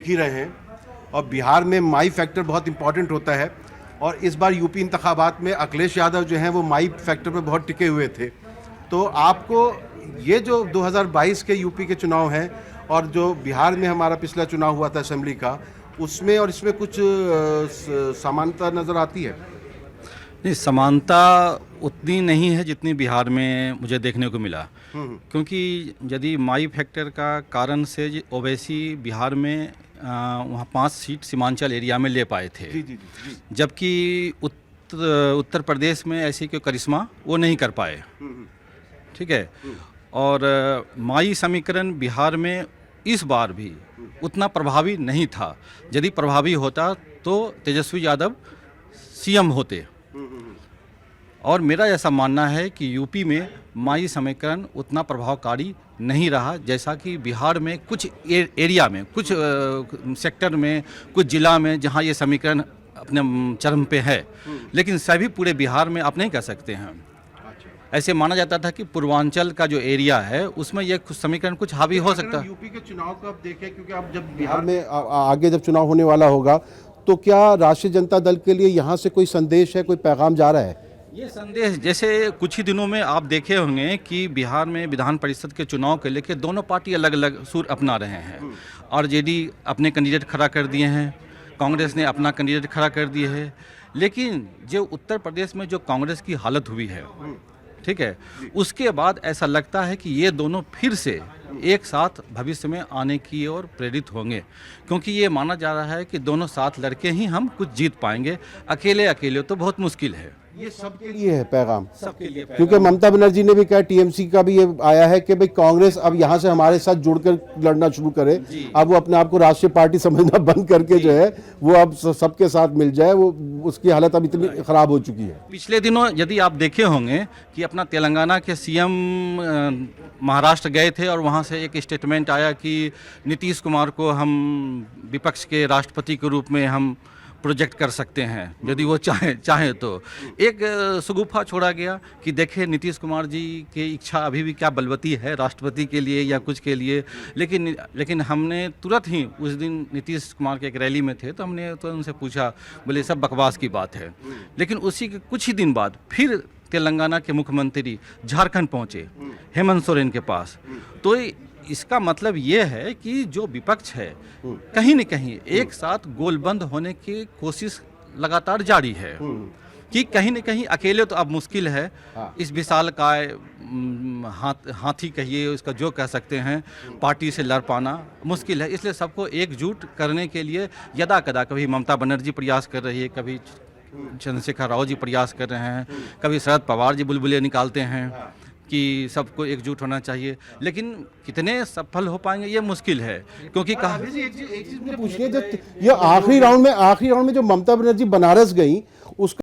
ही रहे हैं और बिहार में माई फैक्टर बहुत इंपॉर्टेंट होता है और इस बार यूपी इंतखाबात में अखिलेश यादव जो हैं वो माई फैक्टर पे बहुत टिके हुए थे। तो आपको ये जो 2022 के यूपी के चुनाव हैं और जो बिहार में हमारा पिछला चुनाव हुआ था असेंबली का, उसमें और इसमें कुछ समानता नज़र आती है? नहीं, समानता उतनी नहीं है जितनी बिहार में मुझे देखने को मिला। क्योंकि यदि माई फैक्टर का कारण से ओवैसी बिहार में वहाँ 5 सीट सीमांचल एरिया में ले पाए थे। जी। जबकि उत्तर प्रदेश में ऐसी कोई करिश्मा वो नहीं कर पाए। ठीक है। और माई समीकरण बिहार में इस बार भी उतना प्रभावी नहीं था। यदि प्रभावी होता तो तेजस्वी यादव सीएम होते। और मेरा ऐसा मानना है कि यूपी में माई समीकरण उतना प्रभावकारी नहीं रहा जैसा कि बिहार में कुछ एरिया में, कुछ सेक्टर में, कुछ जिला में जहां ये समीकरण अपने चरम पे है। लेकिन सभी पूरे बिहार में आप नहीं कह सकते हैं। ऐसे माना जाता था कि पूर्वांचल का जो एरिया है उसमें ये समीकरण कुछ हावी हो सकता है। यूपी के चुनाव को आप देखें, क्योंकि आप जब बिहार में आगे जब चुनाव होने वाला होगा तो क्या राष्ट्रीय जनता दल के लिए यहाँ से कोई संदेश है, कोई पैगाम जा रहा है? ये संदेश जैसे कुछ ही दिनों में आप देखे होंगे कि बिहार में विधान परिषद के चुनाव के लेकर दोनों पार्टी अलग अलग सुर अपना रहे हैं। आरजेडी अपने कैंडिडेट खड़ा कर दिए हैं, कांग्रेस ने अपना कैंडिडेट खड़ा कर दिए है। लेकिन जो उत्तर प्रदेश में जो कांग्रेस की हालत हुई है, ठीक है, उसके बाद ऐसा लगता है कि ये दोनों फिर से एक साथ भविष्य में आने की ओर प्रेरित होंगे। क्योंकि ये माना जा रहा है कि दोनों साथ लड़के ही हम कुछ जीत पाएंगे, अकेले अकेले तो बहुत मुश्किल है। ये सबके लिए है पैगाम, सबके लिए पैगाम। क्योंकि ममता बनर्जी ने भी कहा, टीएमसी का भी ये आया है कि भाई कांग्रेस अब यहाँ से हमारे साथ जुड़कर लड़ना शुरू करे। अब वो अपने आप को राष्ट्रीय पार्टी समझना बंद करके जो है वो अब सबके साथ मिल जाए। वो उसकी हालत अब इतनी खराब हो चुकी है। पिछले दिनों यदि आप देखे होंगे कि अपना तेलंगाना के सीएम महाराष्ट्र गए थे और वहाँ से एक स्टेटमेंट आया कि नीतीश कुमार को हम विपक्ष के राष्ट्रपति के रूप में हम प्रोजेक्ट कर सकते हैं यदि वो चाहे तो। एक शगुफा छोड़ा गया कि देखें नीतीश कुमार जी की इच्छा अभी भी क्या बलवती है राष्ट्रपति के लिए या कुछ के लिए। लेकिन हमने तुरंत ही उस दिन नीतीश कुमार के एक रैली में थे तो हमने तो उनसे पूछा, बोले सब बकवास की बात है। लेकिन उसी के कुछ ही दिन बाद फिर तेलंगाना के मुख्यमंत्री झारखंड पहुँचे हेमंत सोरेन के पास। तो इसका मतलब ये है कि जो विपक्ष है कहीं न कहीं एक साथ गोलबंद होने की कोशिश लगातार जारी है। कि कहीं न कहीं अकेले तो अब मुश्किल है। इस विशालकाय हाथी कहिए, उसका जो कह सकते हैं, पार्टी से लड़ पाना मुश्किल है। इसलिए सबको एकजुट करने के लिए यदा कदा कभी ममता बनर्जी प्रयास कर रही है, कभी चंद्रशेखर राव जी प्रयास कर रहे हैं, कभी शरद पवार जी बुलबुले निकालते हैं कि सबको एकजुट होना चाहिए। लेकिन कितने सफल हो पाएंगे ये मुश्किल है। क्योंकि एक चीज मुझे पूछनी है, जो ये आखिरी राउंड में जो ममता बनर्जी बनारस गई उसका